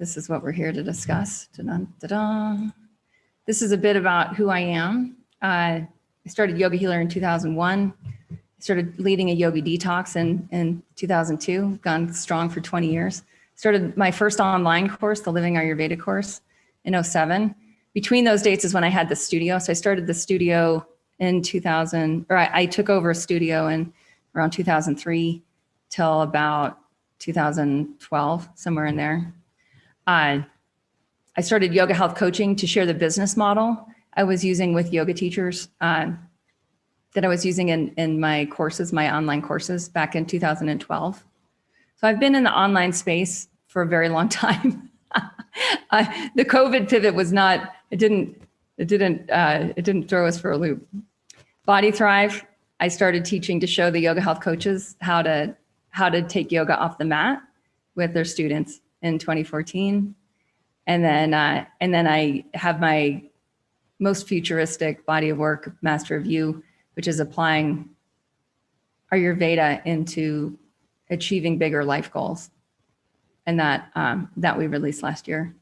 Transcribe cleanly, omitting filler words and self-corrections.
this is what we're here to discuss. Dun-dun-dun-dun. This is a bit about who I am. I started Yoga Healer in 2001. I started leading a yoga detox in 2002, gone strong for 20 years. Started my first online course, the Living Ayurveda course, in 2007. Between those dates is when I had the studio. So I started the studio in 2000, or I took over a studio in around 2003 till about 2012, somewhere in there. I started yoga health coaching to share the business model I was using with yoga teachers that I was using in my courses, my online courses back in 2012. So I've been in the online space for a very long time. The COVID pivot was not, it didn't throw us for a loop. Body Thrive, I started teaching to show the yoga health coaches how to take yoga off the mat with their students in 2014. And then I have my most futuristic body of work, Master of You, which is applying Ayurveda into achieving bigger life goals. And that we released last year.